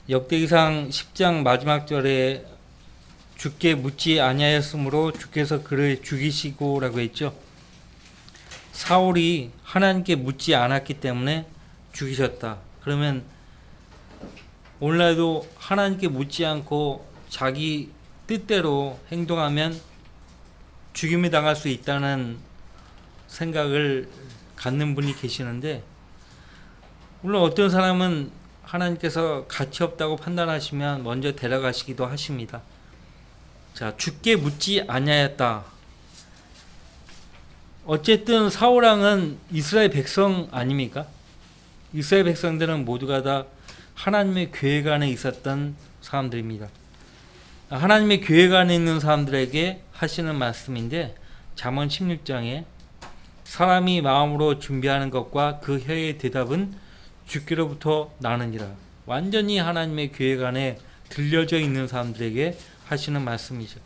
역대기상 10장 마지막 절에 주께 묻지 아니하였으므로 주께서 그를 죽이시고라고 했죠. 사울이 하나님께 묻지 않았기 때문에 죽이셨다. 그러면 오늘날도 하나님께 묻지 않고 자기 뜻대로 행동하면 죽임을 당할 수 있다는 생각을 갖는 분이 계시는데, 물론 어떤 사람은 하나님께서 가치 없다고 판단하시면 먼저 데려가시기도 하십니다. 자, 주께 묻지 아니하였다. 어쨌든 사울 왕은 이스라엘 백성 아닙니까? 이스라엘 백성들은 모두가 다 하나님의 계획 안에 있었던 사람들입니다. 하나님의 계획 안에 있는 사람들에게 하시는 말씀인데, 잠언 16장에 사람이 마음으로 준비하는 것과 그 혀의 대답은 주께로부터 나느니라. 완전히 하나님의 계획 안에 들려져 있는 사람들에게 하시는 말씀이죠.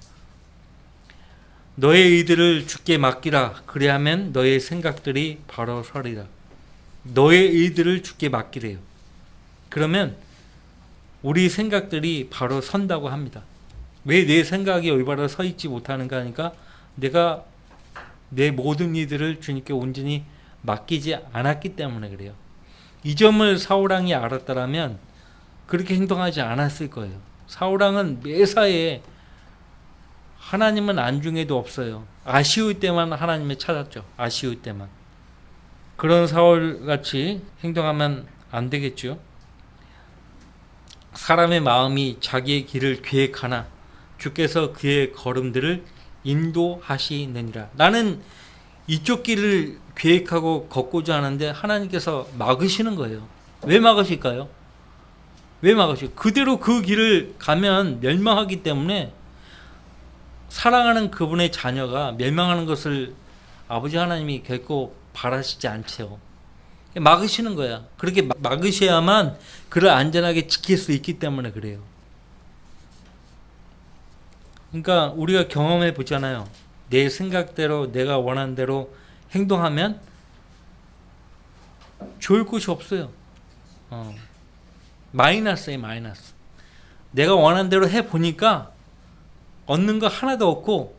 너의 의들을 주께 맡기라. 그리하면 너의 생각들이 바로 서리라. 너의 의들을 주께 맡기래요. 그러면 우리 생각들이 바로 선다고 합니다. 왜 내 생각이 올바로 서 있지 못하는가 하니까 내가 내 모든 일들을 주님께 온전히 맡기지 않았기 때문에 그래요. 이 점을 사울왕이 알았다면 그렇게 행동하지 않았을 거예요. 사울왕은 매사에 하나님은 안중에도 없어요. 아쉬울 때만 하나님을 찾았죠. 아쉬울 때만. 그런 사울같이 행동하면 안 되겠죠. 사람의 마음이 자기의 길을 계획하나 주께서 그의 걸음들을 인도하시느니라. 나는 이쪽 길을 계획하고 걷고자 하는데 하나님께서 막으시는 거예요. 왜 막으실까요? 왜 막으실까요? 그대로 그 길을 가면 멸망하기 때문에 사랑하는 그분의 자녀가 멸망하는 것을 아버지 하나님이 결코 바라시지 않죠. 막으시는 거야. 그렇게 막으셔야만 그를 안전하게 지킬 수 있기 때문에 그래요. 그러니까 우리가 경험해 보잖아요. 내 생각대로 내가 원하는 대로 행동하면 좋을 곳이 없어요. 마이너스에 마이너스. 내가 원하는 대로 해보니까 얻는 거 하나도 없고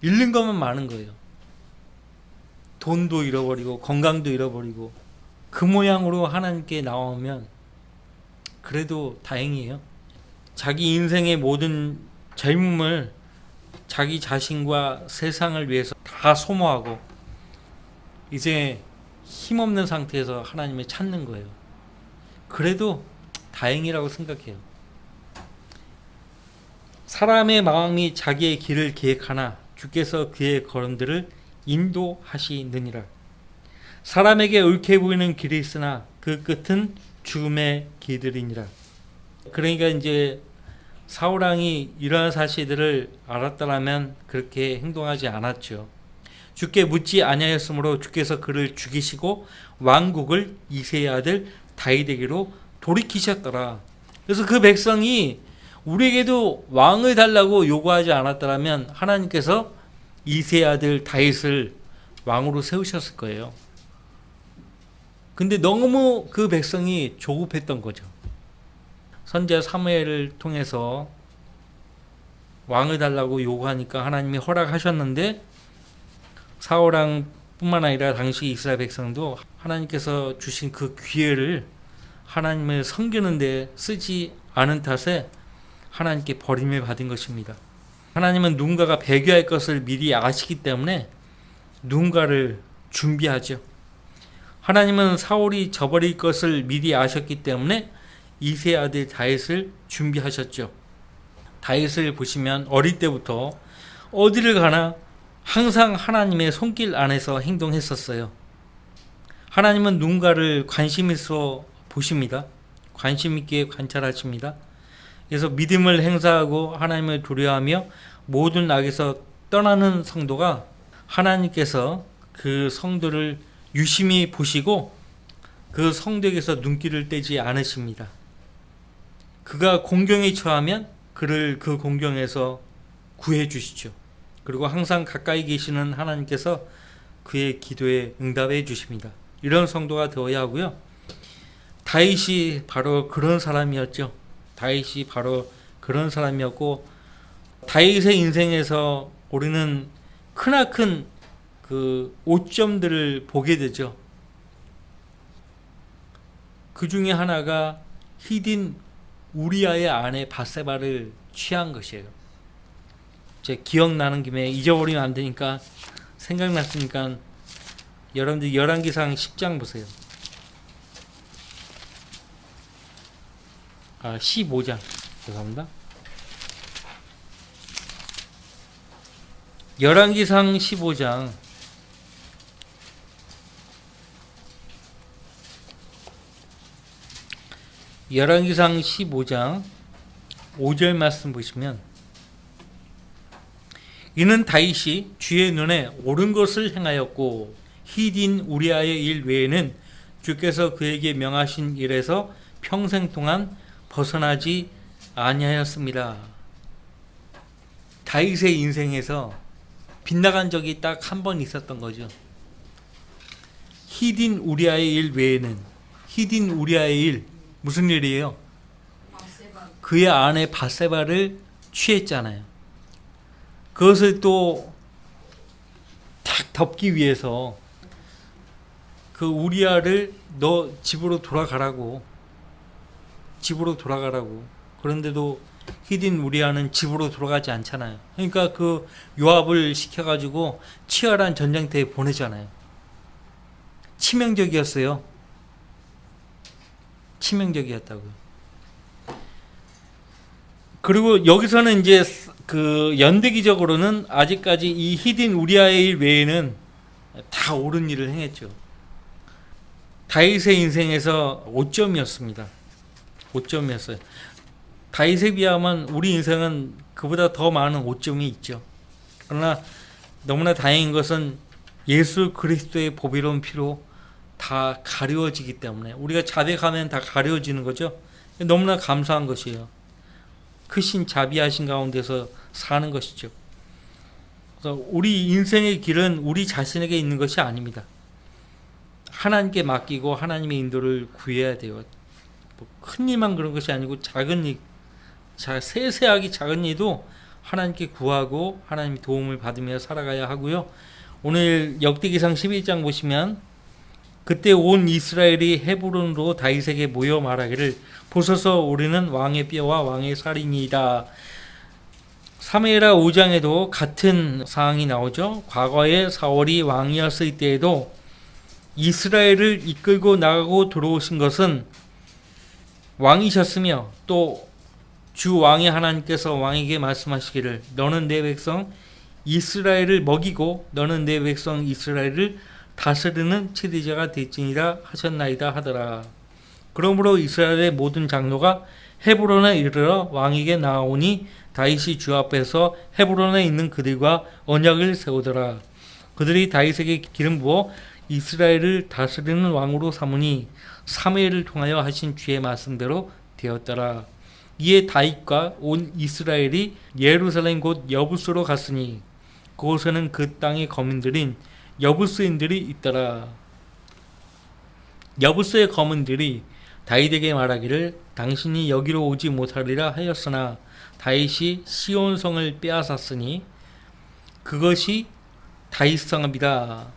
잃는 것만 많은 거예요. 돈도 잃어버리고 건강도 잃어버리고. 그 모양으로 하나님께 나오면 그래도 다행이에요. 자기 인생의 모든 젊음을 자기 자신과 세상을 위해서 다 소모하고 이제 힘없는 상태에서 하나님을 찾는 거예요. 그래도 다행이라고 생각해요. 사람의 마음이 자기의 길을 계획하나 주께서 그의 걸음들을 인도하시느니라. 사람에게 옳게 보이는 길이 있으나 그 끝은 죽음의 길들이니라. 그러니까 이제 사울왕이 이러한 사실들을 알았다면 그렇게 행동하지 않았죠. 주께 묻지 아니하였으므로 주께서 그를 죽이시고 왕국을 이새의 아들 다윗에게로 돌이키셨더라. 그래서 그 백성이 우리에게도 왕을 달라고 요구하지 않았다면 하나님께서 이새의 아들 다윗을 왕으로 세우셨을 거예요. 근데 너무 그 백성이 조급했던 거죠. 선지자 사무엘을 통해서 왕을 달라고 요구하니까 하나님이 허락하셨는데, 사울왕뿐만 아니라 당시 이스라엘 백성도 하나님께서 주신 그 기회를 하나님을 섬기는 데 쓰지 않은 탓에 하나님께 버림을 받은 것입니다. 하나님은 누군가가 배교할 것을 미리 아시기 때문에 누군가를 준비하죠. 하나님은 사울이 저버릴 것을 미리 아셨기 때문에 이새의 아들 다윗을 준비하셨죠. 다윗을 보시면 어릴 때부터 어디를 가나 항상 하나님의 손길 안에서 행동했었어요. 하나님은 누군가를 관심 있어 보십니다. 관심 있게 관찰하십니다. 그래서 믿음을 행사하고 하나님을 두려워하며 모든 악에서 떠나는 성도가 하나님께서 그 성도를 유심히 보시고 그 성도에게서 눈길을 떼지 않으십니다. 그가 공경에 처하면 그를 그 공경에서 구해 주시죠. 그리고 항상 가까이 계시는 하나님께서 그의 기도에 응답해 주십니다. 이런 성도가 되어야 하고요. 다윗이 바로 그런 사람이었죠. 다윗이 바로 그런 사람이었고, 다윗의 인생에서 우리는 크나큰 그 오점들을 보게 되죠. 그 중에 하나가 히딘 우리아의 아내 밧세바를 취한 것이에요. 제 기억나는 김에 잊어버리면 안 되니까, 생각났으니까 여러분들 열왕기상 10장 보세요. 15장. 죄송합니다. 열왕기상 15장. 열왕기상 15장 5절 말씀 보시면, 이는 다윗이 주의 눈에 옳은 것을 행하였고 히딘 우리아의 일 외에는 주께서 그에게 명하신 일에서 평생 동안 벗어나지 아니하였습니다. 다윗의 인생에서 빗나간 적이 딱 한 번 있었던 거죠. 히딘 우리아의 일 외에는, 히딘 우리아의 일 무슨 일이에요? 그의 아내 밧세바를 취했잖아요. 그것을 또 탁 덮기 위해서 그 우리아를 너 집으로 돌아가라고, 그런데도 히딘 우리아는 집으로 돌아가지 않잖아요. 그러니까 그 요압을 시켜가지고 치열한 전쟁터에 보내잖아요. 치명적이었어요. 치명적이었다고요. 그리고 여기서는 이제 그 연대기적으로는 아직까지 이 히딘 우리아의 일 외에는 다 옳은 일을 행했죠. 다윗의 인생에서 5점이었습니다. 5점이었어요. 다윗에 비하면 우리 인생은 그보다 더 많은 5점이 있죠. 그러나 너무나 다행인 것은 예수 그리스도의 보배로운 피로 다 가려지기 때문에, 우리가 자백하면 다 가려지는 거죠. 너무나 감사한 것이에요. 크신 자비하신 가운데서 사는 것이죠. 그래서 우리 인생의 길은 우리 자신에게 있는 것이 아닙니다. 하나님께 맡기고 하나님의 인도를 구해야 돼요. 큰 일만 그런 것이 아니고 작은 일, 세세하게 작은 일도 하나님께 구하고 하나님의 도움을 받으며 살아가야 하고요. 오늘 역대기상 11장 보시면, 그때 온 이스라엘이 헤브론으로 다윗에게 모여 말하기를, 보소서 우리는 왕의 뼈와 왕의 살이니이다. 사무엘하 5장에도 같은 사항이 나오죠. 과거에 사울이 왕이었을 때에도 이스라엘을 이끌고 나가고 들어오신 것은 왕이셨으며, 또 주 왕의 하나님께서 왕에게 말씀하시기를, 너는 내 백성 이스라엘을 먹이고 너는 내 백성 이스라엘을 다스리는 치리자가 될지니라 하셨나이다 하더라. 그러므로 이스라엘의 모든 장로가 헤브론에 이르러 왕에게 나아오니 다윗이 주 앞에서 헤브론에 있는 그들과 언약을 세우더라. 그들이 다윗에게 기름 부어 이스라엘을 다스리는 왕으로 삼으니 사무엘을 통하여 하신 주의 말씀대로 되었더라. 이에 다윗과 온 이스라엘이 예루살렘 곧 여부스로 갔으니 그곳에는 그 땅의 거민들인 여부스인들이 있더라. 여부스의 거민들이 다윗에게 말하기를, 당신이 여기로 오지 못하리라 하였으나 다윗이 시온성을 빼앗았으니 그것이 다윗성읍이다.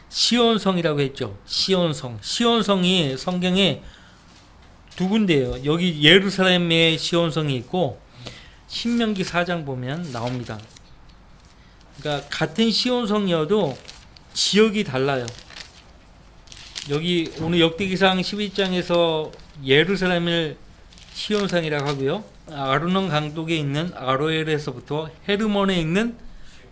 시온성이라고 했죠. 시온성. 시온성이 성경에 두 군데예요. 여기 예루살렘에 시온성이 있고 신명기 4장 보면 나옵니다. 그러니까 같은 시온성이어도 지역이 달라요. 여기 오늘 역대기상 11장에서 예루살렘을 시온성이라고 하고요. 아르논 강독에 있는 아로엘에서부터 헤르몬에 있는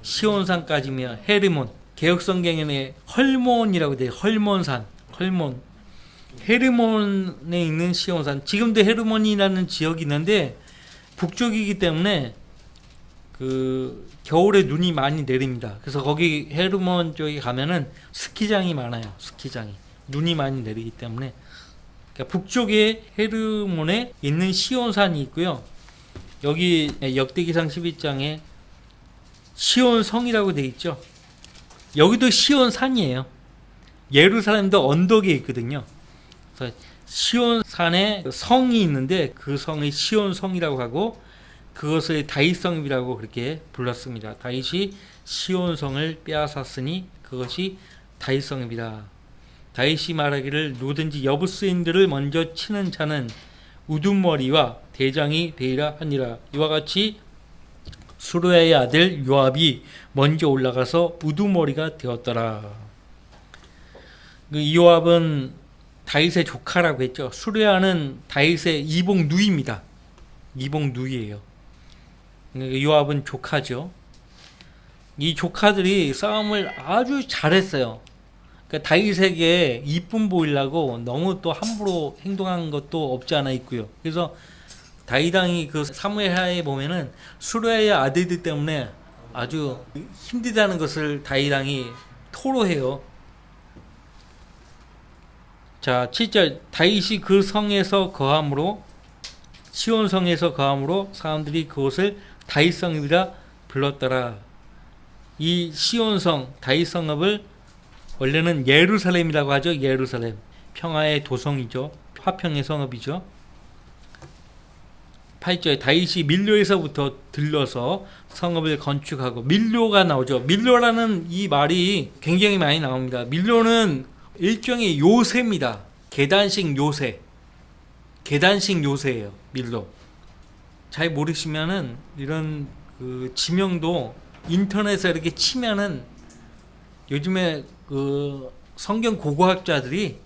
시온산까지며, 헤르몬, 개혁성경에는 헐몬이라고 돼요. 헐몬산, 헐몬. 헤르몬에 있는 시온산. 지금도 헤르몬이라는 지역이 있는데 북쪽이기 때문에 그 겨울에 눈이 많이 내립니다. 그래서 거기 헤르몬 쪽에 가면은 스키장이 많아요. 스키장이. 눈이 많이 내리기 때문에. 그러니까 북쪽에 헤르몬에 있는 시온산이 있고요. 여기 역대기상 11장에 시온성이라고 되어 있죠. 여기도 시온산이에요. 예루살렘도 언덕에 있거든요. 그래서 시온산에 성이 있는데 그 성이 시온성이라고 하고 그것을 다윗성이라고 그렇게 불렀습니다. 다윗이 시온성을 빼앗았으니 그것이 다윗성입니다. 다윗이 말하기를 누구든지 여부스인들을 먼저 치는 자는 우두머리와 대장이 되리라 하니라. 이와 같이 수르야의 아들 요압이 먼저 올라가서 우두머리가 되었더라. 이 요압은 다윗의 조카라고 했죠. 수르야는 다윗의 이복 누이입니다. 이복 누이예요. 요압은 조카죠. 이 조카들이 싸움을 아주 잘했어요. 그러니까 다윗에게 이쁨 보이려고 너무 또 함부로 행동한 것도 없지 않아 있고요. 그래서 다윗 왕이 그 사무엘하에 보면은 수르야의 아들들 때문에 아주 힘들다는 것을 다윗 왕이 토로해요. 자, 7절 다윗이 그 성에서 거함으로 시온성에서 거함으로 사람들이 그곳을 다윗성이라 불렀더라. 이 시온성 다윗성읍을 원래는 예루살렘이라고 하죠. 예루살렘 평화의 도성이죠. 화평의 성읍이죠. 8절 다윗이 밀로에서부터 들러서 성읍을 건축하고 밀로가 나오죠. 밀로라는 이 말이 굉장히 많이 나옵니다. 밀로는 일종의 요새입니다. 계단식 요새. 계단식 요새예요. 밀로. 잘 모르시면은 이런 그 지명도 인터넷에 이렇게 치면은 요즘에 그 성경 고고학자들이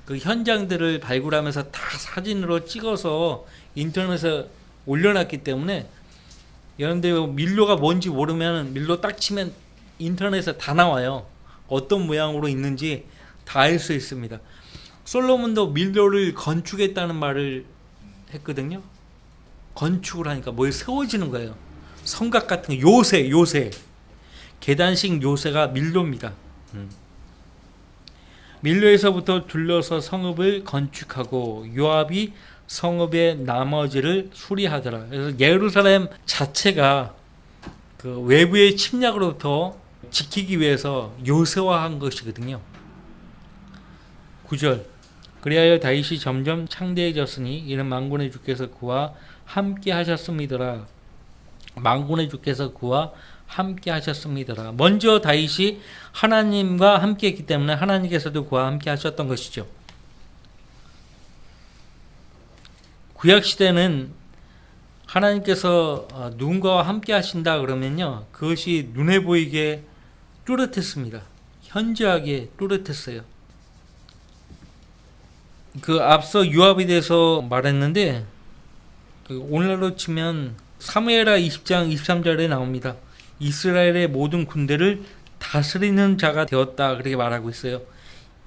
그 현장들을 발굴하면서 다 사진으로 찍어서 인터넷에 올려놨기 때문에 여러분들 밀로가 뭔지 모르면 밀로 딱 치면 인터넷에 다 나와요. 어떤 모양으로 있는지 다 알 수 있습니다. 솔로몬도 밀로를 건축했다는 말을 했거든요. 건축을 하니까 뭐에 세워지는 거예요. 성곽 같은 거, 요새 계단식 요새가 밀로입니다. 밀로에서부터 둘러서 성읍을 건축하고 요압이 성읍의 나머지를 수리하더라. 그래서 예루살렘 자체가 그 외부의 침략으로부터 지키기 위해서 요새화한 것이거든요. 9절 그리하여 다윗이 점점 창대해졌으니 이는 만군의 주께서 그와 함께 하셨음이더라. 만군의 주께서 그와 함께 하셨음이더라. 먼저 다윗이 하나님과 함께 했기 때문에 하나님께서도 그와 함께 하셨던 것이죠. 구약시대는 하나님께서 누군가와 함께 하신다 그러면요, 그것이 눈에 보이게 뚜렷했습니다. 현저하게 뚜렷했어요. 그 앞서 요압에 대해서 말했는데 오늘날로 치면 사무엘하 20장 23절에 나옵니다. 이스라엘의 모든 군대를 다스리는 자가 되었다 그렇게 말하고 있어요.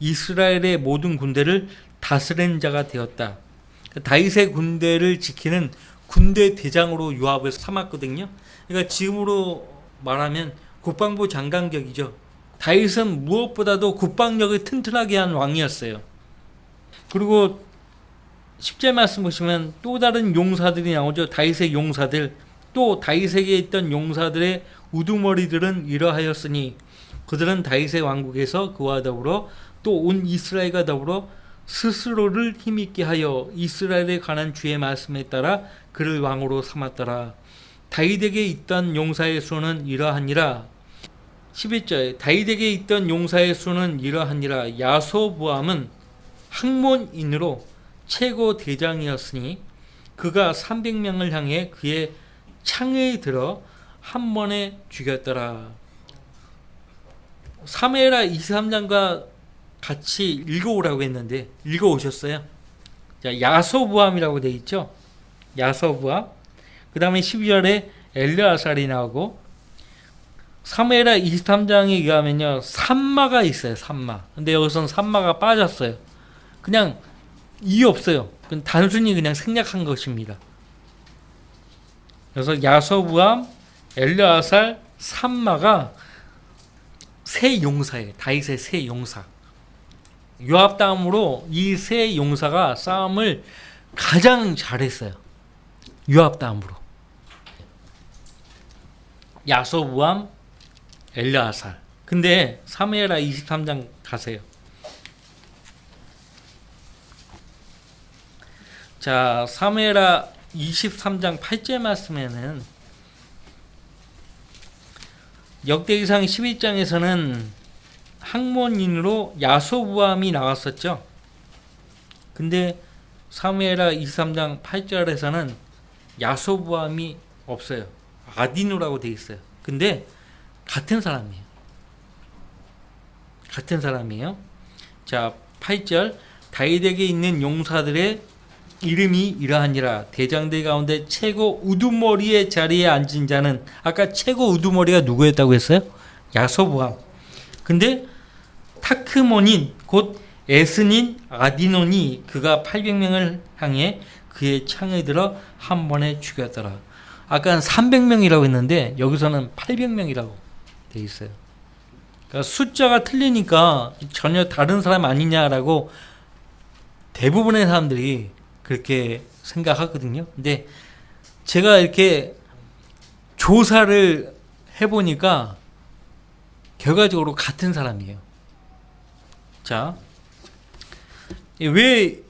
이스라엘의 모든 군대를 다스리는 자가 되었다. 다윗의 군대를 지키는 군대 대장으로 요압을 삼았거든요. 그러니까 지금으로 말하면 국방부 장관격이죠. 다윗은 무엇보다도 국방력을 튼튼하게 한 왕이었어요. 그리고 10절 말씀 보시면 또 다른 용사들이 나오죠. 다윗의 용사들. 또 다윗에게 있던 용사들의 우두머리들은 이러하였으니 그들은 다윗의 왕국에서 그와 더불어 또 온 이스라엘과 더불어 스스로를 힘있게 하여 이스라엘에 관한 주의 말씀에 따라 그를 왕으로 삼았더라. 다윗에게 있던 용사의 수는 이러하니라. 11절 다윗에게 있던 용사의 수는 이러하니라. 야소보암은 학몬인으로 최고 대장이었으니 그가 300명을 향해 그의 창에 들어 한 번에 죽였더라. 사무엘하 23장과 같이 읽어오라고 했는데 읽어오셨어요? 자, 야소부암이라고 되어 있죠. 야소부암. 그 다음에 12절에 엘르아살이 나오고 사무엘하 23장에 의하면요 산마가 있어요. 산마. 근데 여기서는 산마가 빠졌어요. 그냥 이유 없어요. 단순히 그냥 생략한 것입니다. 그래서 야소부암, 엘르아살, 산마가 세 용사예요. 다윗의 세 용사. 요압 다음으로 이 세 용사가 싸움을 가장 잘했어요. 요압 다음으로. 야소부암, 엘르아살. 근데 사무엘하 23장 가세요. 자, 사무엘하 23장 8절 말씀에는 역대기상 12장에서는 항몬인으로 야소부암이 나왔었죠. 근데 사무엘하 23장 8절에서는 야소부암이 없어요. 아디노라고 되어 있어요. 근데 같은 사람이에요. 같은 사람이에요. 자, 8절 다윗에게 있는 용사들의 이름이 이러하니라. 대장들 가운데 최고 우두머리의 자리에 앉은 자는, 아까 최고 우두머리가 누구였다고 했어요? 야소부암. 근데 타크몬인 곧 에스닌 아디논이 그가 800명을 향해 그의 창에 들어 한 번에 죽였더라. 아까는 300명이라고 했는데 여기서는 800명이라고 되어 있어요. 그러니까 숫자가 틀리니까 전혀 다른 사람 아니냐라고 대부분의 사람들이 그렇게 생각하거든요. 근데 제가 이렇게 조사를 해보니까 결과적으로 같은 사람이에요. 자, 왜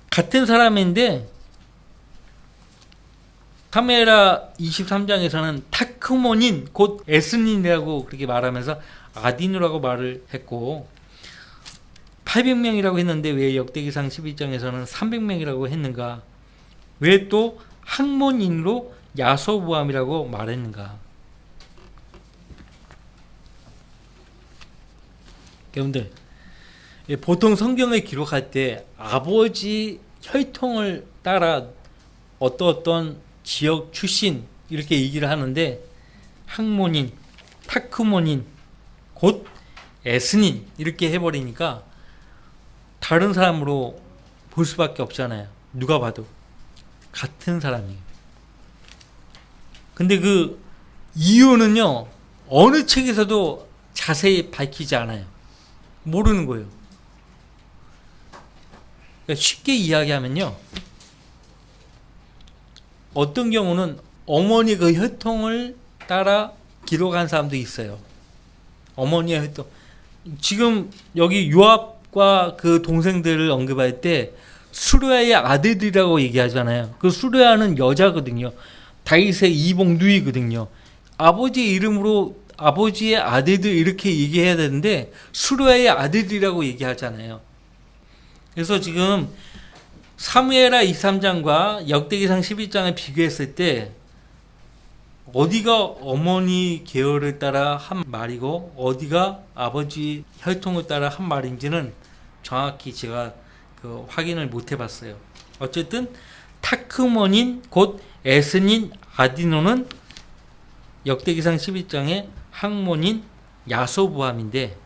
같은 사람인데 사무엘하 23장에서는 타크몬인 곧 에스닌이라고 그렇게 말하면서 아디누라고 말을 했고 800명이라고 했는데 왜 역대기상 12장에서는 300명이라고 했는가? 왜 또 항몬인으로 야소부암이라고 말했는가? 여러분들, 보통 성경을 기록할 때 아버지 혈통을 따라 어떤 지역 출신 이렇게 얘기를 하는데 항몬인, 타크몬인, 곧 에스닌 이렇게 해버리니까 다른 사람으로 볼 수밖에 없잖아요. 누가 봐도 같은 사람이에요. 근데 그 이유는요, 어느 책에서도 자세히 밝히지 않아요. 모르는 거예요. 그러니까 쉽게 이야기하면요, 어떤 경우는 어머니 그 혈통을 따라 기록한 사람도 있어요. 어머니의 혈통. 지금 여기 요압과 그 동생들을 언급할 때 수르야의 아들들이라고 얘기하잖아요. 그 수르야는 여자거든요. 다윗의 이복 누이거든요. 아버지 이름으로 아버지의 아들들 이렇게 얘기해야 되는데 수르야의 아들들이라고 얘기하잖아요. 그래서 지금 사무엘하 23장과 역대기상 12장을 비교했을 때 어디가 어머니 계열을 따라 한 말이고 어디가 아버지 혈통을 따라 한 말인지는 정확히 제가 확인을 못 해봤어요. 어쨌든 타크몬인 곧 에스닌 아디노는 역대기상 12장의 항몬인 야소부암인데,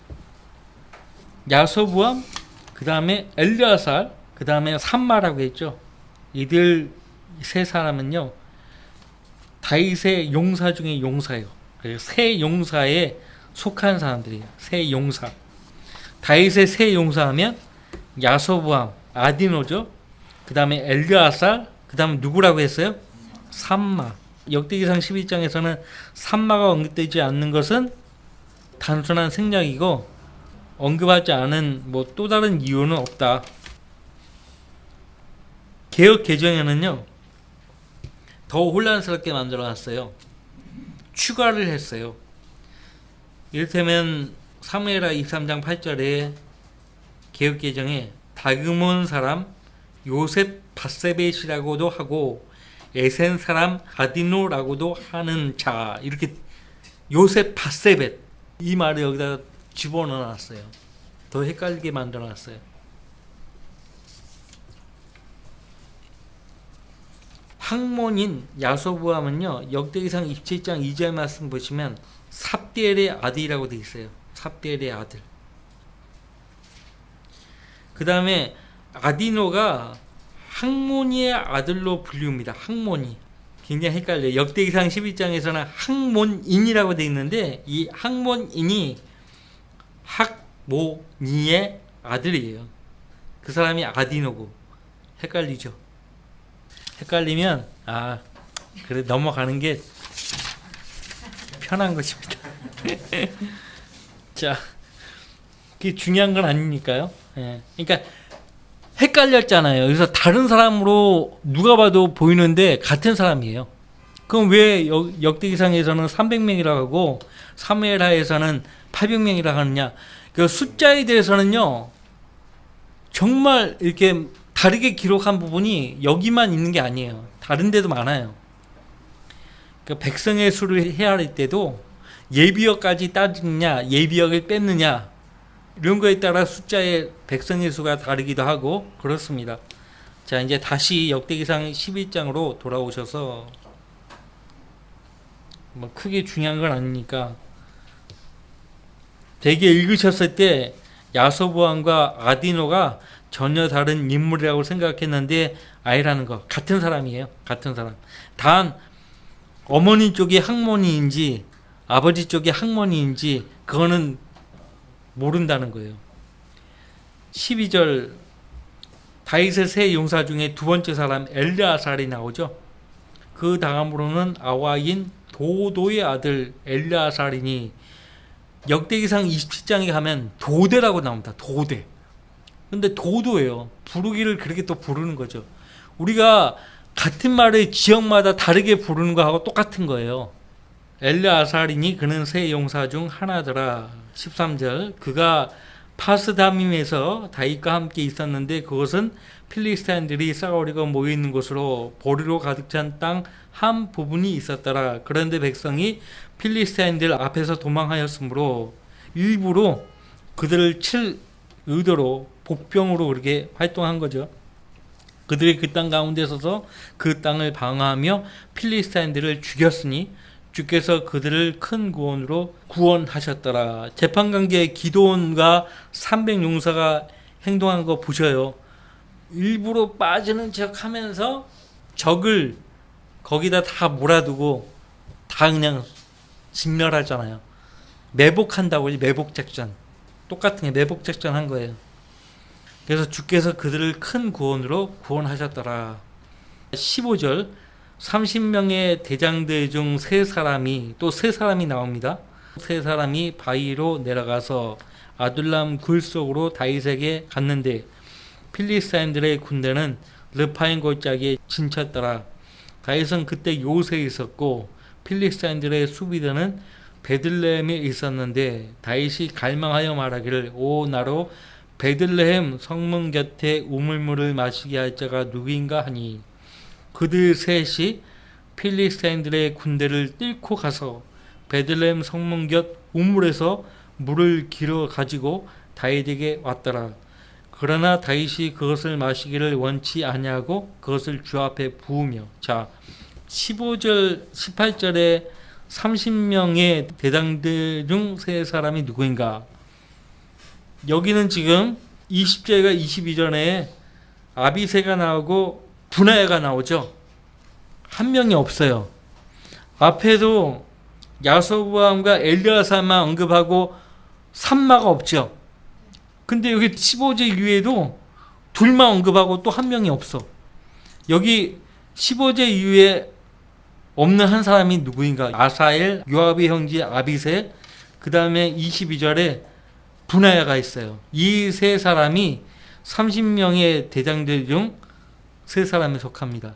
야소부암, 그 다음에 엘르아살, 그 다음에 삼마라고 했죠. 이들 세 사람은요, 다윗의 용사 중에 용사예요. 세 용사에 속한 사람들이에요. 세 용사. 다윗의 세 용사하면 야소부암, 아디노죠. 그 다음에 엘르아살, 그 다음에 누구라고 했어요? 삼마. 역대기상 12장에서는 삼마가 언급되지 않는 것은 단순한 생략이고 언급하지 않은 또 다른 이유는 없다. 개역 개정에는요, 더 혼란스럽게 만들어놨어요. 추가를 했어요. 이를테면 사무엘하 23장 8절에 개역 개정에 다그몬 사람 요셉 바세벳이라고도 하고 에센 사람 아디노라고도 하는 자, 이렇게 요셉 바세벳 이 말을 여기다 집어넣어놨어요. 더 헷갈리게 만들어놨어요. 항몬인 야소부암은요, 역대기상 27장 2절 말씀 보시면 삽디엘의 아들이라고 되어 있어요. 삽디엘의 아들. 그 다음에 아디노가 항몬이의 아들로 불리웁니다. 항몬이. 굉장히 헷갈려요. 역대기상 12장에서는 항몬인이라고 되어 있는데 이 항몬인이 학모니의 아들이에요. 그 사람이 아디노고. 헷갈리죠. 헷갈리면 그래 넘어가는 게 편한 것입니다. 자, 그게 중요한 건 아니니까요. 예. 그러니까 헷갈렸잖아요. 그래서 다른 사람으로 누가 봐도 보이는데 같은 사람이에요. 그럼 왜 역대기상에서는 300명이라고 하고 사무엘하에서는 800명이라고 하느냐? 그 숫자에 대해서는요, 정말 이렇게 다르게 기록한 부분이 여기만 있는 게 아니에요. 다른 데도 많아요. 그 백성의 수를 헤아릴 때도 예비역까지 따지느냐, 예비역을 뺐느냐, 이런 거에 따라 숫자의 백성의 수가 다르기도 하고 그렇습니다. 자, 이제 다시 역대기상 11장으로 돌아오셔서 뭐 크게 중요한 건 아니니까 대개 읽으셨을 때 야소보암과 아디노가 전혀 다른 인물이라고 생각했는데 아니라는 거. 같은 사람이에요. 같은 사람. 단 어머니 쪽이 학문이인지 아버지 쪽이 학문이인지 그거는 모른다는 거예요. 12절 다윗의 세 용사 중에 두 번째 사람 엘르아살이 나오죠. 그 다음으로는 아와인 도도의 아들 엘르아살이니 역대기상 27장에 가면 도대라고 나옵니다. 도대. 근데 도도예요. 부르기를 그렇게 또 부르는 거죠. 우리가 같은 말을 지역마다 다르게 부르는 거하고 똑같은 거예요. 엘르아살이니 그는 세 용사 중 하나더라. 13절 그가 파스다밈에서 다윗과 함께 있었는데 그것은 필리스타인들이 싸우려고 모여 있는 곳으로 보리로 가득 찬 땅 한 부분이 있었더라. 그런데 백성이 필리스타인들 앞에서 도망하였으므로 일부러 그들을 칠 의도로 복병으로 그렇게 활동한 거죠. 그들이 그 땅 가운데 서서 그 땅을 방어하며 필리스타인들을 죽였으니 주께서 그들을 큰 구원으로 구원하셨더라. 재판관계 기드온과 300용사가 행동한 거 보셔요. 일부러 빠지는 척 하면서 적을 거기다 다 몰아두고 다 그냥 진멸하잖아요. 매복한다고 하지. 매복작전. 똑같은 게 매복작전 한 거예요. 그래서 주께서 그들을 큰 구원으로 구원하셨더라. 15절 30명의 대장들 중 세 사람이 또 세 사람이 나옵니다. 세 사람이 바위로 내려가서 아둘람 굴 속으로 다윗에게 갔는데 필리스타인들의 군대는 르파임 골짜기에 진쳤더라. 다윗은 그때 요새에 있었고 필리스타인들의 수비대는 베들레헴에 있었는데 다윗이 갈망하여 말하기를 오 나로 베들레헴 성문 곁에 우물물을 마시게 할 자가 누구인가 하니 그들 셋이 필리스타인들의 군대를 뚫고 가서 베들레헴 성문 곁 우물에서 물을 길어 가지고 다윗에게 왔더라. 그러나 다윗이 그것을 마시기를 원치 아니하고 그것을 주 앞에 부으며 자 15절 18절에 30명의 대장들 중 세 사람이 누구인가? 여기는 지금 20절과 22절에 아비새가 나오고 분하야가 나오죠. 한 명이 없어요. 앞에도 야소보암과 엘르아살만 언급하고 삼마가 없죠. 근데 여기 15절 이후에도 둘만 언급하고 또 한 명이 없어. 여기 15절 이후에 없는 한 사람이 누구인가? 아사엘, 요압의 형제 아비새, 그 다음에 22절에 분하야가 있어요. 이 세 사람이 30명의 대장들 중 세 사람에 속합니다.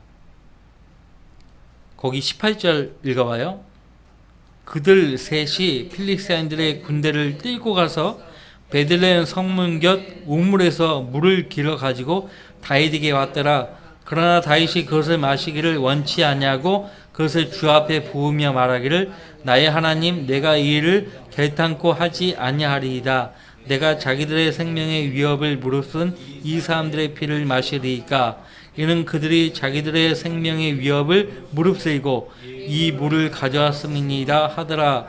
거기 18절 읽어봐요. 그들 셋이 필리스타인들의 군대를 뚫고 가서 베들레헴 성문 곁 우물에서 물을 길어 가지고 다윗에게 왔더라. 그러나 다윗이 그것을 마시기를 원치 아니하고 그것을 주 앞에 부으며 말하기를 나의 하나님 내가 이 일을 결탄코 하지 아니하리이다. 내가 자기들의 생명의 위협을 무릅쓴 이 사람들의 피를 마시리이까. 이는 그들이 자기들의 생명의 위협을 무릅쓰고 이 물을 가져왔음이니이다 하더라.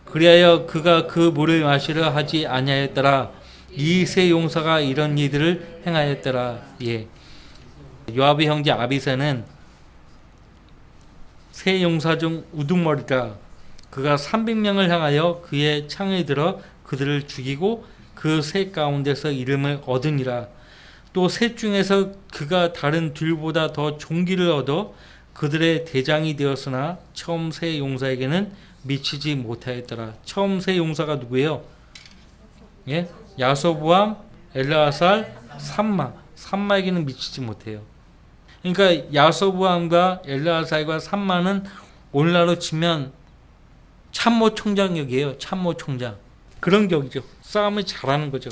그리하여 그가 그 물을 마시려 하지 아니하였더라. 이 세 용사가 이런 일들을 행하였더라. 예. 요압의 형제 아비새는 세 용사 중 우두머리라. 그가 300명을 향하여 그의 창을 들어 그들을 죽이고 그 셋 가운데서 이름을 얻으니라. 또 셋 중에서 그가 다른 둘보다 더 종기를 얻어 그들의 대장이 되었으나 처음 세 용사에게는 미치지 못하였더라. 처음 세 용사가 누구예요? 예? 야소보암, 엘르아살, 삼마. 삼마에게는 미치지 못해요. 그러니까 야소부암과 엘르아살과 삼마는 오늘날로 치면 참모총장역이에요. 참모총장. 그런 격이죠. 싸움을 잘하는 거죠.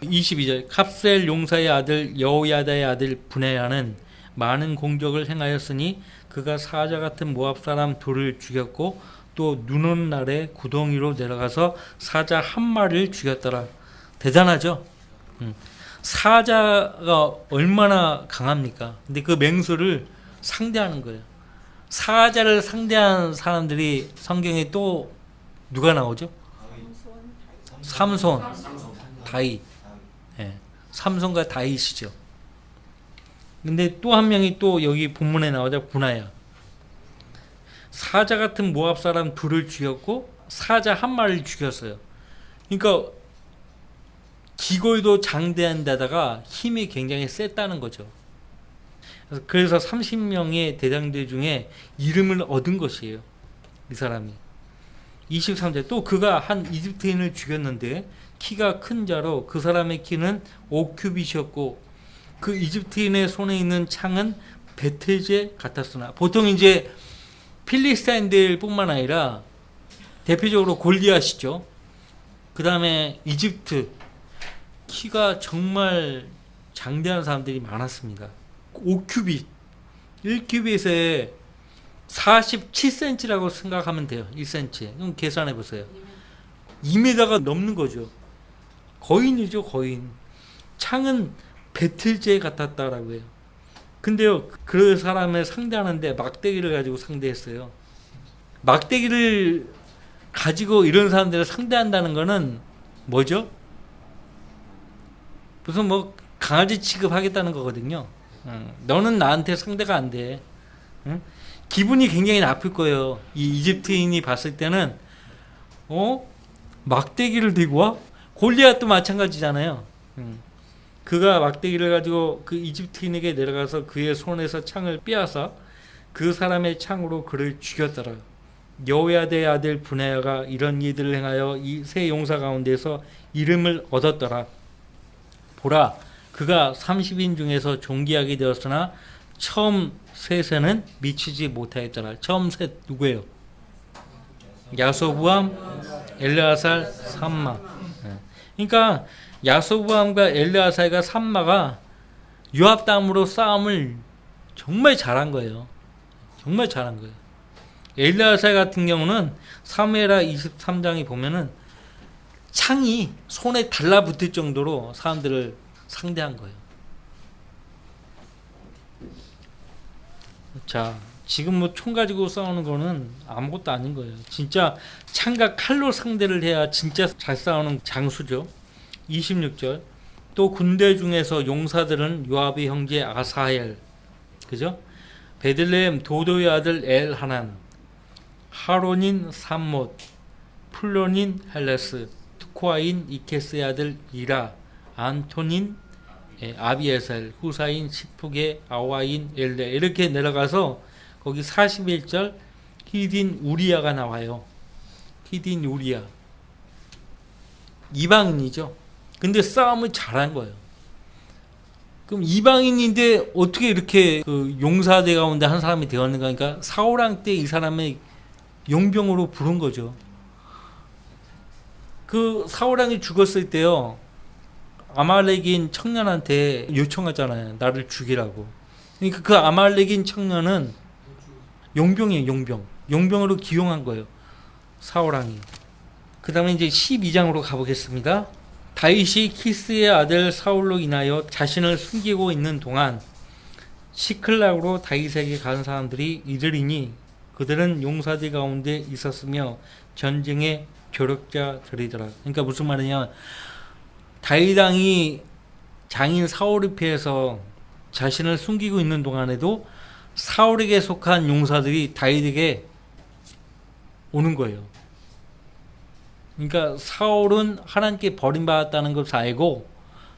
22절 갑셀 용사의 아들 여호야다의 아들 분야야는 많은 공격을 행하였으니 그가 사자 같은 모압 사람 둘을 죽였고 또 눈 오는 날에 구덩이로 내려가서 사자 한 마리를 죽였더라. 대단하죠. 사자가 얼마나 강합니까? 근데 그 맹수를 상대하는 거예요. 사자를 상대한 사람들이 성경에 또 누가 나오죠? 삼손, 다윗. 예, 삼손과 다윗이죠. 근데 또 한 명이 또 여기 본문에 나오자 분하야. 사자 같은 모압 사람 둘을 죽였고 사자 한 마리를 죽였어요. 그러니까 기골도 장대한 데다가 힘이 굉장히 셌다는 거죠. 그래서 30명의 대장들 중에 이름을 얻은 것이에요. 이 사람이. 23절 또 그가 한 이집트인을 죽였는데 키가 큰 자로 그 사람의 키는 5큐빗이었고 그 이집트인의 손에 있는 창은 베테제 같았으나 보통 이제 필리스타인들 뿐만 아니라 대표적으로 골리앗이죠. 그 다음에 이집트 키가 정말 장대한 사람들이 많았습니다. 5큐빗 1큐빗에 47cm라고 생각하면 돼요. 1cm. 그럼 계산해 보세요. 2m가 넘는 거죠. 거인이죠, 거인. 창은 배틀제 같았다라고 해요. 근데요, 그 사람을 상대하는데 막대기를 가지고 상대했어요. 막대기를 가지고 이런 사람들을 상대한다는 거는 뭐죠? 무슨 뭐 강아지 취급하겠다는 거거든요. 너는 나한테 상대가 안 돼. 응? 기분이 굉장히 나쁠 거예요. 이 이집트인이 봤을 때는 막대기를 들고 와? 골리앗도 마찬가지잖아요. 그가 막대기를 가지고 그 이집트인에게 내려가서 그의 손에서 창을 빼앗아 그 사람의 창으로 그를 죽였더라. 여호야다의 아들 분하야가 이런 일들을 행하여 이 세 용사 가운데서 이름을 얻었더라. 보라, 그가 30인 중에서 존귀하게 되었으나 처음 셋에는 미치지 못하였더라. 처음 셋 누구예요? 야소부암, 엘르아살, 삼마. 그러니까 야소부암과 엘르아살과 삼마가 요압 땅으로 싸움을 정말 잘한 거예요. 정말 잘한 거예요. 엘르아살 같은 경우는 사무엘하 23장에 보면은 창이 손에 달라붙을 정도로 사람들을 상대한 거예요. 자, 지금 뭐 총 가지고 싸우는 거는 아무것도 아닌 거예요. 진짜 창과 칼로 상대를 해야 진짜 잘 싸우는 장수죠. 26절 또 군대 중에서 용사들은 요압의 형제 아사헬, 그죠? 베들레헴 도도의 아들 엘하난, 하론인 삼못, 플론인 헬레스, 투코아인 이케스의 아들 이라, 안토닌 아비에셀, 후사인 시프게, 아와인 엘레 이렇게 내려가서 거기 41절 히딘 우리야가 나와요. 히딘 우리야 이방인이죠. 근데 싸움을 잘한 거예요. 그럼 이방인인데 어떻게 이렇게 그 용사대 가운데 한 사람이 되었는가? 그러니까 사울왕 때 이 사람의 용병으로 부른 거죠. 그 사울왕이 죽었을 때요, 아말렉인 청년한테 요청하잖아요. 나를 죽이라고. 그러니까 그 아말렉인 청년은 용병이에요. 용병으로 기용한 거예요. 사울왕이. 그 다음에 이제 12장으로 가보겠습니다. 다윗이 키스의 아들 사울로 인하여 자신을 숨기고 있는 동안 시클락으로 다윗에게 간 사람들이 이르리니 그들은 용사들 가운데 있었으며 전쟁의 조력자들이더라. 그러니까 무슨 말이냐, 다윗 왕이 장인 사울에 피해서 자신을 숨기고 있는 동안에도 사울에게 속한 용사들이 다윗에게 오는 거예요. 그러니까 사울은 하나님께 버림받았다는 것을 알고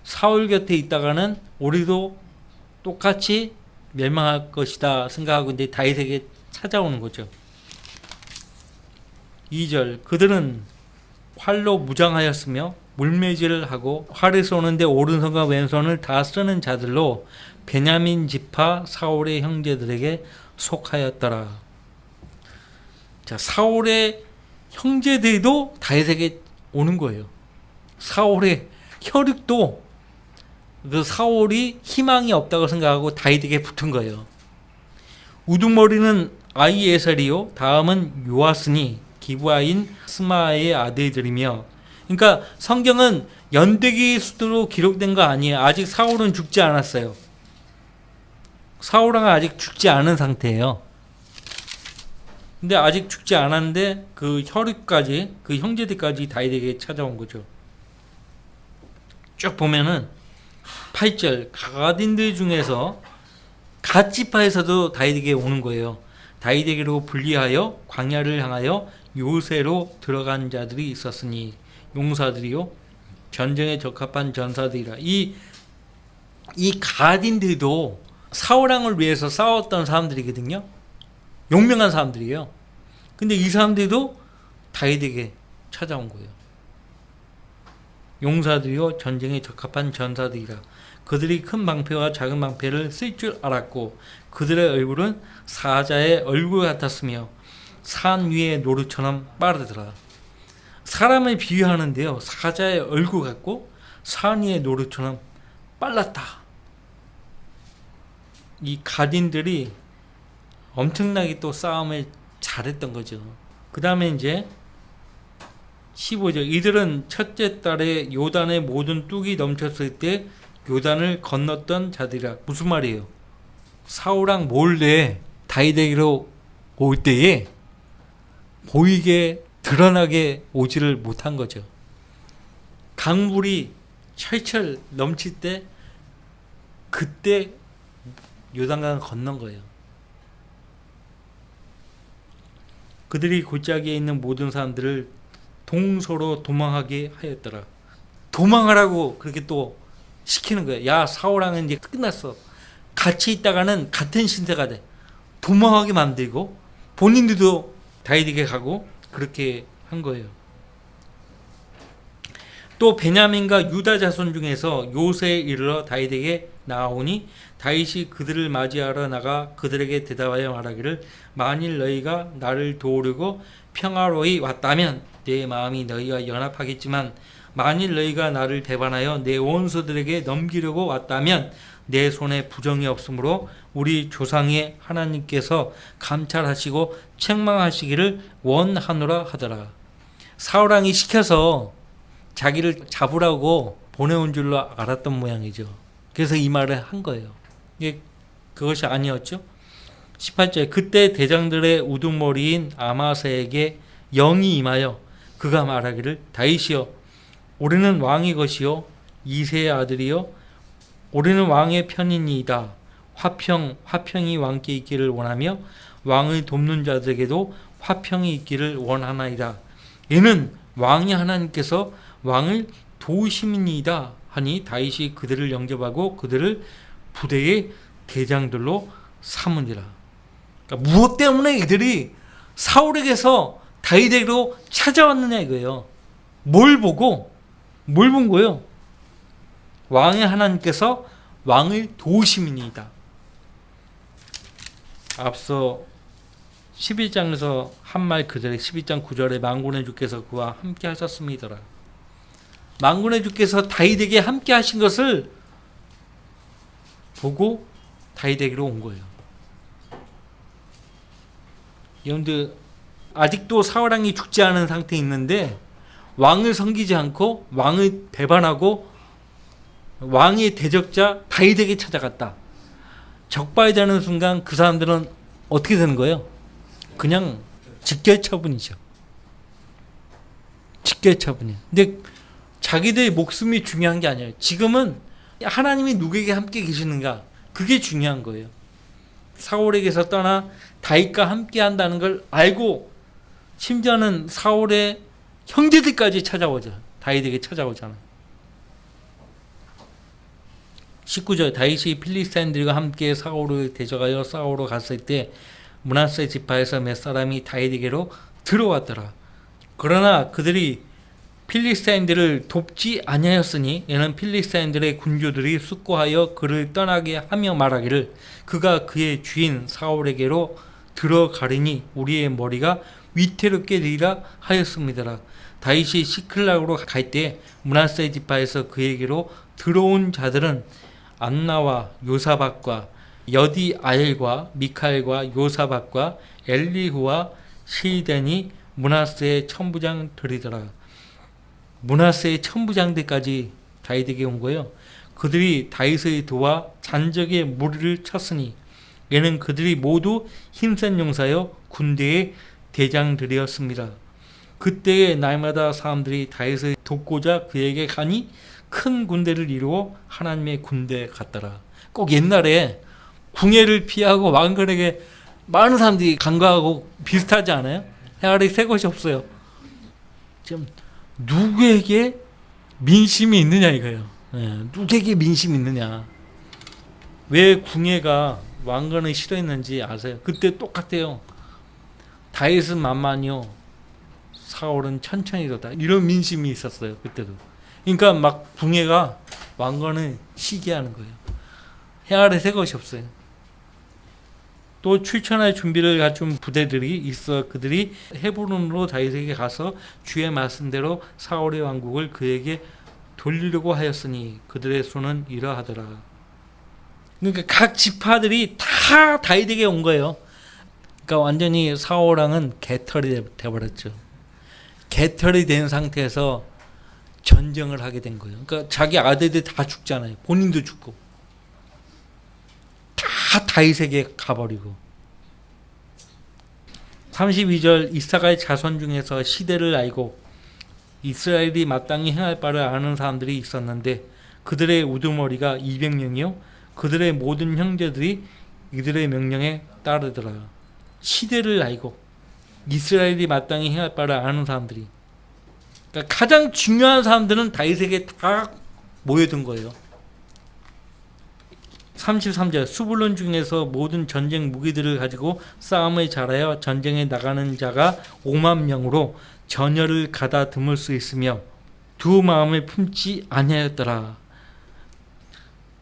사울 곁에 있다가는 우리도 똑같이 멸망할 것이다 생각하고 이제 다윗에게 찾아오는 거죠. 2절 그들은 활로 무장하였으며 물매질을 하고 활을 쏘는데 오른손과 왼손을 다 쓰는 자들로 베냐민 지파 사울의 형제들에게 속하였더라. 자, 사울의 형제들도 다윗에게 오는 거예요. 사울의 혈육도 그 사울이 희망이 없다고 생각하고 다윗에게 붙은 거예요. 우두머리는 아히에셀이요, 다음은 요아스니 기브아인 스마의 아들들이며, 그러니까 성경은 연대기 수로 기록된 거 아니에요. 아직 사울은 죽지 않았어요. 사울은 아직 죽지 않은 상태예요. 근데 아직 죽지 않았는데 그 혈육까지, 그 형제들까지 다윗에게 찾아온 거죠. 쭉 보면은 8절, 가딘들 중에서 갓 지파에서도 다윗에게 오는 거예요. 다윗에게로 분리하여 광야를 향하여 요새로 들어간 자들이 있었으니, 용사들이요, 전쟁에 적합한 전사들이라. 이 가딘들도 사울왕을 위해서 싸웠던 사람들이거든요. 용맹한 사람들이에요. 근데 이 사람들도 다윗에게 찾아온 거예요. 용사들이요, 전쟁에 적합한 전사들이라. 그들이 큰 방패와 작은 방패를 쓸 줄 알았고 그들의 얼굴은 사자의 얼굴 같았으며 산 위의 노루처럼 빠르더라. 사람을 비유하는데요, 사자의 얼굴 같고 산 위의 노루처럼 빨랐다. 이 가딘들이 엄청나게 또 싸움을 잘했던 거죠. 그 다음에 이제 15절, 이들은 첫째 달에 요단의 모든 뚝이 넘쳤을 때 요단을 건넜던 자들이라. 무슨 말이에요? 사울왕 몰래 다윗에게로 올 때에 보이게 드러나게 오지를 못한 거죠. 강물이 철철 넘칠 때 그때 요단강을 건넌 거예요. 그들이 골짜기에 있는 모든 사람들을 동서로 도망하게 하였더라. 도망하라고 그렇게 또 시키는 거예요. 야, 사울왕은 이제 끝났어. 같이 있다가는 같은 신세가 돼. 도망하게 만들고 본인들도 다윗에게 가고 그렇게 한 거예요. 또 베냐민과 유다 자손 중에서 요새에 이르러 다윗에게 나아오니 다윗이 그들을 맞이하러 나가 그들에게 대답하여 말하기를, 만일 너희가 나를 도우려고 평화로이 왔다면 내 마음이 너희와 연합하겠지만 만일 너희가 나를 배반하여 내 원수들에게 넘기려고 왔다면 내 손에 부정이 없으므로 우리 조상의 하나님께서 감찰하시고 책망하시기를 원하노라 하더라. 사울왕이 시켜서 자기를 잡으라고 보내온 줄로 알았던 모양이죠. 그래서 이 말을 한 거예요. 이게 그것이 아니었죠. 18절, 그때 대장들의 우두머리인 아마사에게 영이 임하여 그가 말하기를, 다윗이여, 우리는 왕의 것이요 이새의 아들이요 우리는 왕의 편이니이다. 화평이 왕께 있기를 원하며 왕을 돕는 자들에게도 화평이 있기를 원하나이다. 이는 왕이 하나님께서 왕을 도우심이니이다 하니 다윗이 그들을 영접하고 그들을 부대의 대장들로 삼으니라. 그러니까 무엇 때문에 이들이 사울에게서 다윗에게로 찾아왔느냐 이거예요. 뭘 보고 뭘 본 거예요? 왕의 하나님께서 왕을 도우심이니이다. 앞서 11장에서 한 말 그대로 12장 9절에 만군의 주께서 그와 함께 하셨음이더라. 만군의 주께서 다윗에게 함께 하신 것을 보고 다윗에게로 온 거예요. 여러분들, 아직도 사울왕이 죽지 않은 상태에 있는데 왕을 섬기지 않고 왕을 배반하고 왕의 대적자 다윗에게 찾아갔다. 적발되는 순간 그 사람들은 어떻게 되는 거예요? 그냥 직결처분이죠. 직결처분이에요. 근데 자기들의 목숨이 중요한 게 아니에요. 지금은 하나님이 누구에게 함께 계시는가, 그게 중요한 거예요. 사울에게서 떠나 다윗과 함께 한다는 걸 알고 심지어는 사울의 형제들까지 찾아오죠. 다윗에게 찾아오잖아요. 19절, 다윗이 필리스타인들과 함께 사울을 대적하여 싸우러 갔을 때 므낫세 지파에서 몇 사람이 다윗에게로 들어왔더라. 그러나 그들이 필리스타인들을 돕지 아니하였으니 이는 필리스타인들의 군주들이 숙고하여 그를 떠나게 하며 말하기를 그가 그의 주인 사울에게로 들어가리니 우리의 머리가 위태롭게 되리라 하였습니다라. 다윗이 시클락으로 갈 때 므낫세 지파에서 그에게로 들어온 자들은 안나와 요사박과 여디아엘과 미카엘과 요사박과 엘리후와 시덴이 므낫세의 천부장들이더라. 므낫세의 천부장들까지 다윗에게 온 거예요. 그들이 다윗의 도와 잔적의 무리를 쳤으니 이는 그들이 모두 힘센 용사여 군대의 대장들이었습니다. 그때에 날마다 사람들이 다윗을 돕고자 그에게 가니 큰 군대를 이루어 하나님의 군대 같더라. 꼭 옛날에 궁예를 피하고 왕건에게 많은 사람들이 간과하고 비슷하지 않아요? 헤아리 새 것이 없어요. 지금 누구에게 민심이 있느냐 이거예요. 누구에게 민심이 있느냐. 왜 궁예가 왕건을 싫어했는지 아세요? 그때 똑같아요. 다윗은 만만히요. 사울은 천천히로다. 이런 민심이 있었어요. 그때도. 그러니까 막 궁예가 왕건을 시기하는 거예요. 헤아릴 새 것이 없어요. 또 출전할 준비를 갖춘 부대들이 있어 그들이 헤브론으로 다윗에게 가서 주의 말씀대로 사울의 왕국을 그에게 돌리려고 하였으니 그들의 손은 이러하더라. 그러니까 각 지파들이 다 다윗에게 온 거예요. 그러니까 완전히 사울왕은 개털이 돼버렸죠. 개털이 된 상태에서 전쟁을 하게 된 거예요. 그러니까 자기 아들들 다 죽잖아요. 본인도 죽고. 다 다윗에게 가버리고. 32절 이사가의 자손 중에서 시대를 알고 이스라엘이 마땅히 행할 바를 아는 사람들이 있었는데 그들의 우두머리가 200명이요 그들의 모든 형제들이 이들의 명령에 따르더라. 시대를 알고 이스라엘이 마땅히 행할 바를 아는 사람들이, 그러니까 가장 중요한 사람들은 다윗에게 다 모여든 거예요. 33절 수불론 중에서 모든 전쟁 무기들을 가지고 싸움을 잘하여 전쟁에 나가는 자가 5만 명으로 전열을 가다듬을 수 있으며 두 마음을 품지 아니하였더라.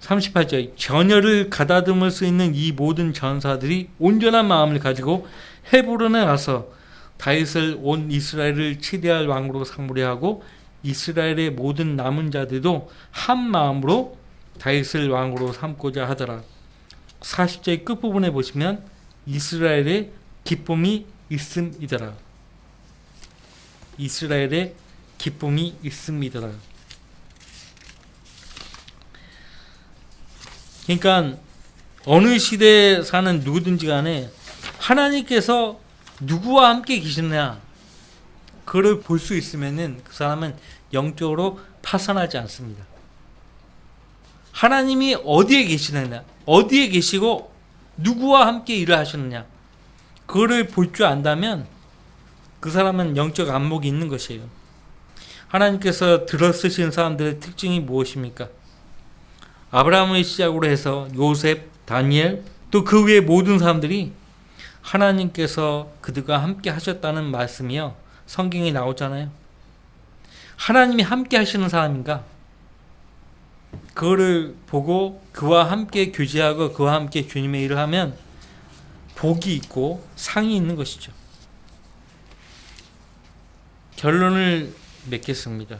38절 전열을 가다듬을 수 있는 이 모든 전사들이 온전한 마음을 가지고 헤브론에 가서 다윗을 온 이스라엘을 치대할 왕으로 상무리하고 이스라엘의 모든 남은 자들도 한 마음으로 다윗을 왕으로 삼고자 하더라. 40절 끝부분에 보시면 이스라엘의 기쁨이 있음이더라. 이스라엘의 기쁨이 있음이더라. 그러니까 어느 시대에 사는 누구든지 간에 하나님께서 누구와 함께 계시느냐 그걸 볼 수 있으면은 그 사람은 영적으로 파산하지 않습니다. 하나님이 어디에 계시느냐, 어디에 계시고 누구와 함께 일을 하시느냐 그거를 볼 줄 안다면 그 사람은 영적 안목이 있는 것이에요. 하나님께서 들어 쓰신 사람들의 특징이 무엇입니까? 아브라함을 시작으로 해서 요셉, 다니엘 또 그 외의 모든 사람들이 하나님께서 그들과 함께 하셨다는 말씀이요 성경에 나오잖아요. 하나님이 함께 하시는 사람인가? 그거를 보고 그와 함께 교제하고 그와 함께 주님의 일을 하면 복이 있고 상이 있는 것이죠. 결론을 맺겠습니다.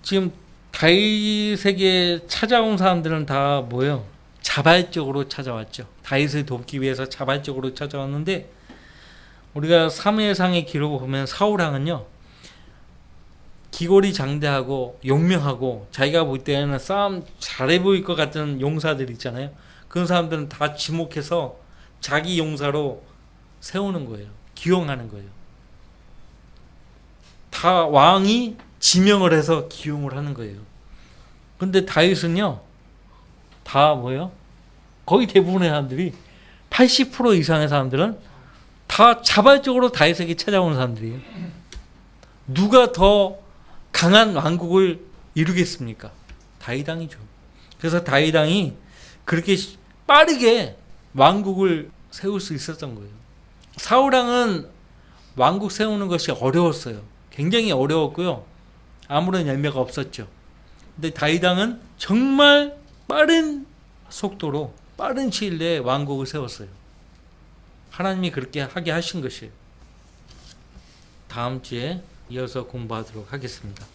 지금 다윗에게 찾아온 사람들은 다 뭐예요? 자발적으로 찾아왔죠. 다윗을 돕기 위해서 자발적으로 찾아왔는데 우리가 사무엘상의 기록을 보면 사울왕은요 기골이 장대하고 용명하고 자기가 볼 때는 싸움 잘해 보일 것 같은 용사들 있잖아요. 그런 사람들은 다 지목해서 자기 용사로 세우는 거예요. 기용하는 거예요. 다 왕이 지명을 해서 기용을 하는 거예요. 근데 다윗은요 다 뭐예요? 거의 대부분의 사람들이 80% 이상의 사람들은 다 자발적으로 다윗에게 찾아오는 사람들이에요. 누가 더 강한 왕국을 이루겠습니까? 다윗왕이죠. 그래서 다윗왕이 그렇게 빠르게 왕국을 세울 수 있었던 거예요. 사울왕은 왕국 세우는 것이 어려웠어요. 굉장히 어려웠고요. 아무런 열매가 없었죠. 근데 다윗 왕은 정말 빠른 속도로 빠른 시일 내에 왕국을 세웠어요. 하나님이 그렇게 하게 하신 것이에요. 다음 주에 이어서 공부하도록 하겠습니다.